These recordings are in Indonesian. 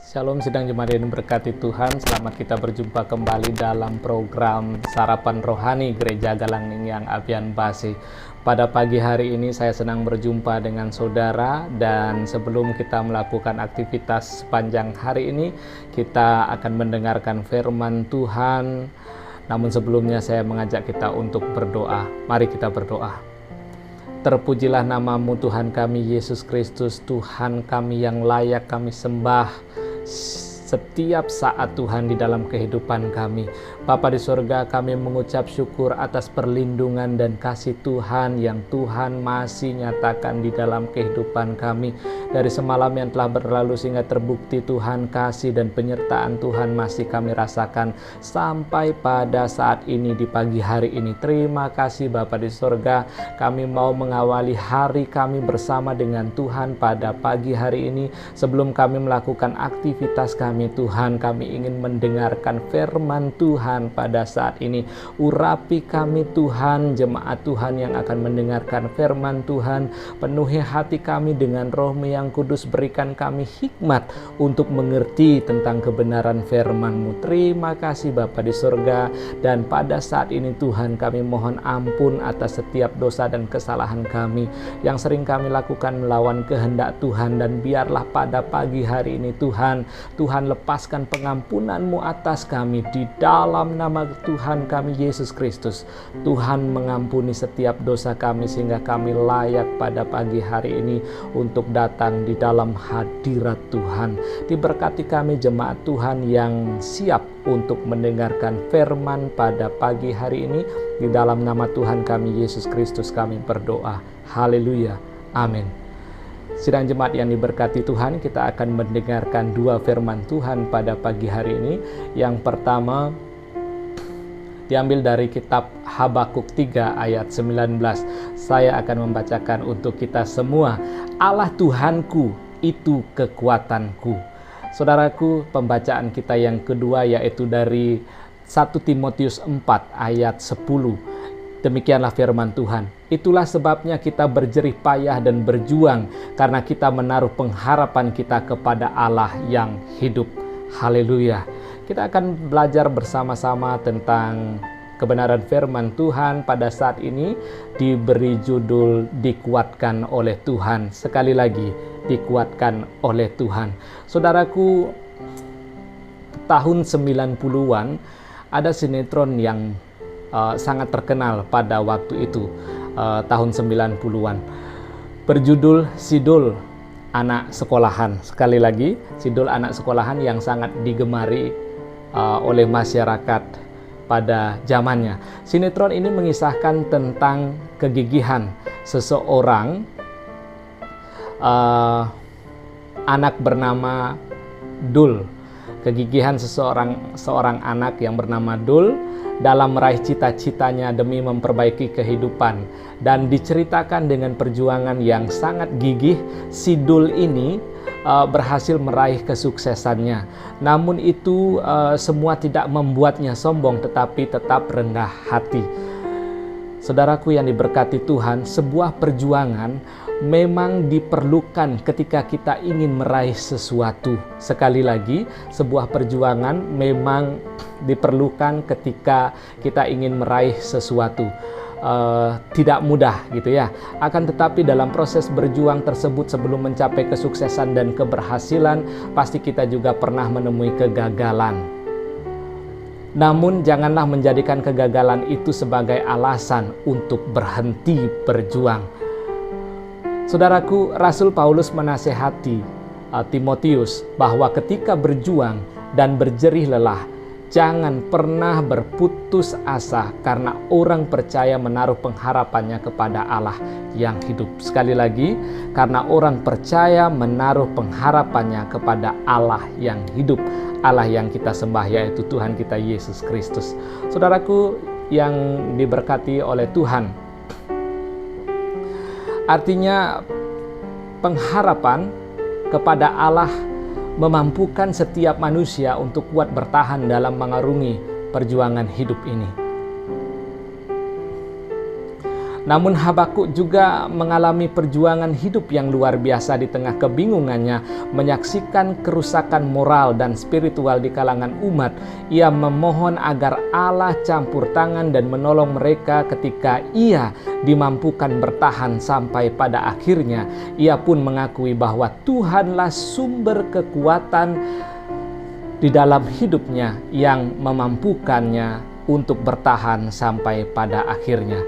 Shalom sidang jemaat yang berkati Tuhan, selamat kita berjumpa kembali dalam program Sarapan Rohani Gereja Galangning yang Abian Basi. Pada pagi hari ini saya senang berjumpa dengan saudara, dan sebelum kita melakukan aktivitas sepanjang hari ini, kita akan mendengarkan firman Tuhan. Namun sebelumnya saya mengajak kita untuk berdoa. Mari kita berdoa. Terpujilah namamu Tuhan kami Yesus Kristus, Tuhan kami yang layak kami sembah setiap saat Tuhan di dalam kehidupan kami. Bapa di surga, kami mengucap syukur atas perlindungan dan kasih Tuhan yang Tuhan masih nyatakan di dalam kehidupan kami. Dari semalam yang telah berlalu sehingga terbukti Tuhan kasih dan penyertaan Tuhan masih kami rasakan sampai pada saat ini di pagi hari ini. Terima kasih Bapa di surga, kami mau mengawali hari kami bersama dengan Tuhan pada pagi hari ini. Sebelum kami melakukan aktivitas kami Tuhan, kami ingin mendengarkan firman Tuhan pada saat ini. Urapi kami Tuhan, jemaat Tuhan yang akan mendengarkan firman Tuhan. Penuhi hati kami dengan Roh-Mu yang kudus, berikan kami hikmat untuk mengerti tentang kebenaran firman-Mu. Terima kasih Bapa di surga, dan pada saat ini Tuhan kami mohon ampun atas setiap dosa dan kesalahan kami yang sering kami lakukan melawan kehendak Tuhan, dan biarlah pada pagi hari ini Tuhan lepaskan pengampunan-Mu atas kami di dalam nama Tuhan kami Yesus Kristus. Tuhan mengampuni setiap dosa kami sehingga kami layak pada pagi hari ini untuk datang di dalam hadirat Tuhan. Diberkati kami jemaat Tuhan yang siap untuk mendengarkan firman pada pagi hari ini. Di dalam nama Tuhan kami Yesus Kristus kami berdoa. Haleluya. Amin. Sidang jemaat yang diberkati Tuhan, kita akan mendengarkan dua firman Tuhan pada pagi hari ini. Yang pertama diambil dari kitab Habakuk 3 ayat 19. Saya akan membacakan untuk kita semua. Allah Tuhanku itu kekuatanku. Saudaraku, pembacaan kita yang kedua yaitu dari 1 Timotius 4 ayat 10. Demikianlah firman Tuhan. Itulah sebabnya kita berjerih payah dan berjuang, karena kita menaruh pengharapan kita kepada Allah yang hidup. Haleluya. Kita akan belajar bersama-sama tentang kebenaran firman Tuhan pada saat ini, diberi judul dikuatkan oleh Tuhan. Sekali lagi, dikuatkan oleh Tuhan. Saudaraku, tahun 90-an ada sinetron yang sangat terkenal pada waktu itu, tahun 90-an, berjudul Sidul Anak Sekolahan. Sekali lagi, Sidul Anak Sekolahan yang sangat digemari oleh masyarakat pada zamannya. Sinetron ini mengisahkan tentang kegigihan seseorang anak bernama Dul. Kegigihan seorang anak yang bernama Dul dalam meraih cita-citanya demi memperbaiki kehidupan, dan diceritakan dengan perjuangan yang sangat gigih. Si Dul ini berhasil meraih kesuksesannya. Namun itu semua tidak membuatnya sombong, tetapi tetap rendah hati. Saudaraku yang diberkati Tuhan, sebuah perjuangan memang diperlukan ketika kita ingin meraih sesuatu. Sekali lagi, sebuah perjuangan memang diperlukan ketika kita ingin meraih sesuatu. Tidak mudah gitu ya. Akan tetapi dalam proses berjuang tersebut, sebelum mencapai kesuksesan dan keberhasilan, pasti kita juga pernah menemui kegagalan. Namun janganlah menjadikan kegagalan itu sebagai alasan untuk berhenti berjuang. Saudaraku, Rasul Paulus menasehati Timotius bahwa ketika berjuang dan berjerih lelah, jangan pernah berputus asa, karena orang percaya menaruh pengharapannya kepada Allah yang hidup. Sekali lagi, karena orang percaya menaruh pengharapannya kepada Allah yang hidup, Allah yang kita sembah, yaitu Tuhan kita Yesus Kristus. Saudaraku yang diberkati oleh Tuhan, artinya pengharapan kepada Allah memampukan setiap manusia untuk kuat bertahan dalam mengarungi perjuangan hidup ini. Namun Habakuk juga mengalami perjuangan hidup yang luar biasa di tengah kebingungannya, menyaksikan kerusakan moral dan spiritual di kalangan umat. Ia memohon agar Allah campur tangan dan menolong mereka ketika ia dimampukan bertahan sampai pada akhirnya. Ia pun mengakui bahwa Tuhanlah sumber kekuatan di dalam hidupnya yang memampukannya untuk bertahan sampai pada akhirnya.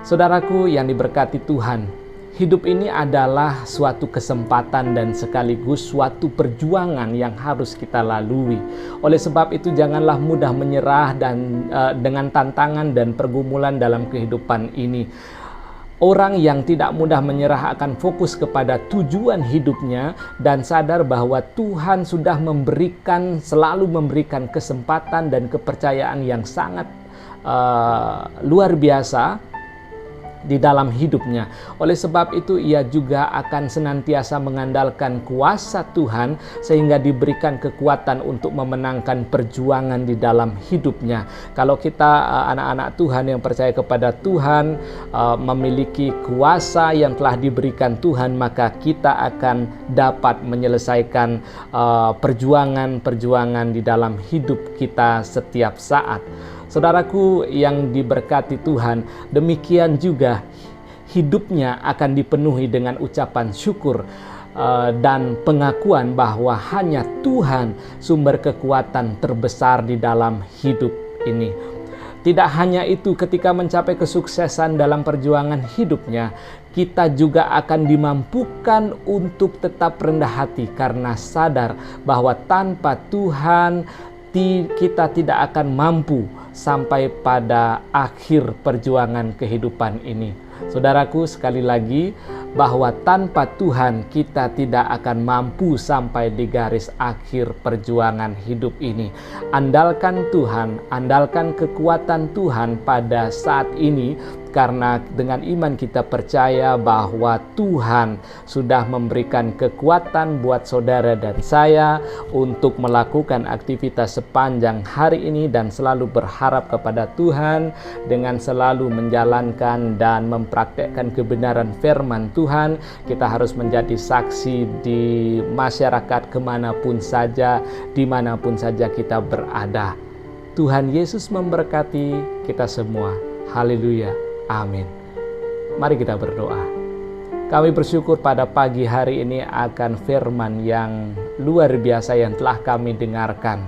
Saudaraku yang diberkati Tuhan, hidup ini adalah suatu kesempatan dan sekaligus suatu perjuangan yang harus kita lalui. Oleh sebab itu janganlah mudah menyerah dan dengan tantangan dan pergumulan dalam kehidupan ini. Orang yang tidak mudah menyerah akan fokus kepada tujuan hidupnya dan sadar bahwa Tuhan sudah selalu memberikan kesempatan dan kepercayaan yang sangat luar biasa di dalam hidupnya. Oleh sebab itu ia juga akan senantiasa mengandalkan kuasa Tuhan sehingga diberikan kekuatan untuk memenangkan perjuangan di dalam hidupnya. Kalau kita anak-anak Tuhan yang percaya kepada Tuhan, memiliki kuasa yang telah diberikan Tuhan, maka kita akan dapat menyelesaikan perjuangan-perjuangan di dalam hidup kita setiap saat. Saudaraku yang diberkati Tuhan, demikian juga hidupnya akan dipenuhi dengan ucapan syukur dan pengakuan bahwa hanya Tuhan sumber kekuatan terbesar di dalam hidup ini. Tidak hanya itu, ketika mencapai kesuksesan dalam perjuangan hidupnya, kita juga akan dimampukan untuk tetap rendah hati karena sadar bahwa tanpa Tuhan kita tidak akan mampu sampai pada akhir perjuangan kehidupan ini. Saudaraku, sekali lagi, bahwa tanpa Tuhan kita tidak akan mampu sampai di garis akhir perjuangan hidup ini. Andalkan Tuhan, andalkan kekuatan Tuhan pada saat ini, karena dengan iman kita percaya bahwa Tuhan sudah memberikan kekuatan buat saudara dan saya untuk melakukan aktivitas sepanjang hari ini dan selalu berharap kepada Tuhan dengan selalu menjalankan dan mempraktekkan kebenaran firman Tuhan. Kita harus menjadi saksi di masyarakat kemanapun saja, dimanapun saja kita berada. Tuhan Yesus memberkati kita semua. Haleluya. Amin. Mari kita berdoa. Kami bersyukur pada pagi hari ini akan firman yang luar biasa yang telah kami dengarkan.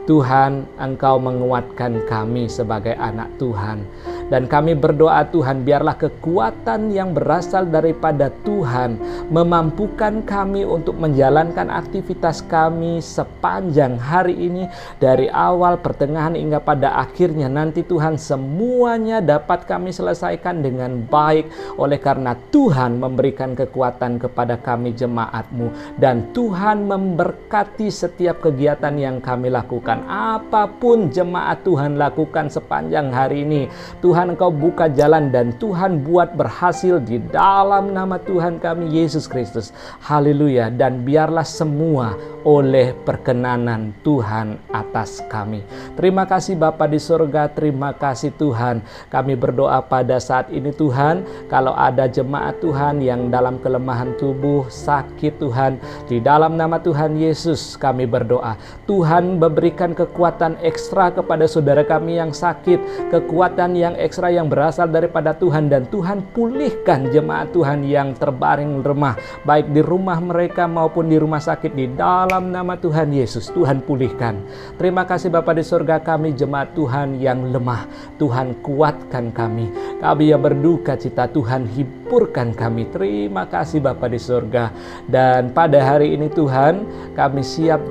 Tuhan, Engkau menguatkan kami sebagai anak Tuhan. Dan kami berdoa Tuhan, biarlah kekuatan yang berasal daripada Tuhan memampukan kami untuk menjalankan aktivitas kami sepanjang hari ini, dari awal, pertengahan, hingga pada akhirnya nanti Tuhan, semuanya dapat kami selesaikan dengan baik oleh karena Tuhan memberikan kekuatan kepada kami jemaat-Mu, dan Tuhan memberkati setiap kegiatan yang kami lakukan. Apapun jemaat Tuhan lakukan sepanjang hari ini, Tuhan Engkau buka jalan dan Tuhan buat berhasil di dalam nama Tuhan kami Yesus Kristus. Haleluya. Dan biarlah semua oleh perkenanan Tuhan atas kami. Terima kasih Bapa di surga, terima kasih Tuhan. Kami berdoa pada saat ini Tuhan, kalau ada jemaat Tuhan yang dalam kelemahan tubuh, sakit Tuhan, di dalam nama Tuhan Yesus kami berdoa, Tuhan memberikan kekuatan ekstra kepada saudara kami yang sakit, kekuatan yang ekstra yang berasal daripada Tuhan, dan Tuhan pulihkan jemaat Tuhan yang terbaring lemah, baik di rumah mereka maupun di rumah sakit, di dalam nama Tuhan Yesus. Tuhan pulihkan. Terima kasih Bapa di surga, kami jemaat Tuhan yang lemah, Tuhan kuatkan kami. Kami yang berduka cita, Tuhan hiburkan kami. Terima kasih Bapa di surga. Dan pada hari ini Tuhan, kami siap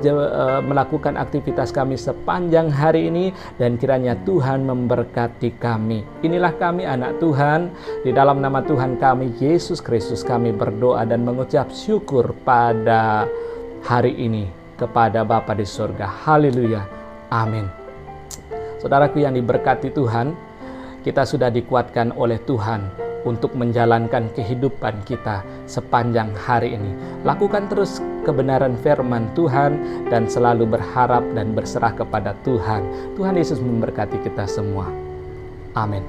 melakukan aktivitas kami sepanjang hari ini, dan kiranya Tuhan memberkati kami. Inilah kami anak Tuhan, di dalam nama Tuhan kami Yesus Kristus kami berdoa dan mengucap syukur pada hari ini kepada Bapa di surga. Haleluya. Amin. Saudaraku yang diberkati Tuhan, kita sudah dikuatkan oleh Tuhan untuk menjalankan kehidupan kita sepanjang hari ini. Lakukan terus kebenaran firman Tuhan dan selalu berharap dan berserah kepada Tuhan. Tuhan Yesus memberkati kita semua. Amin.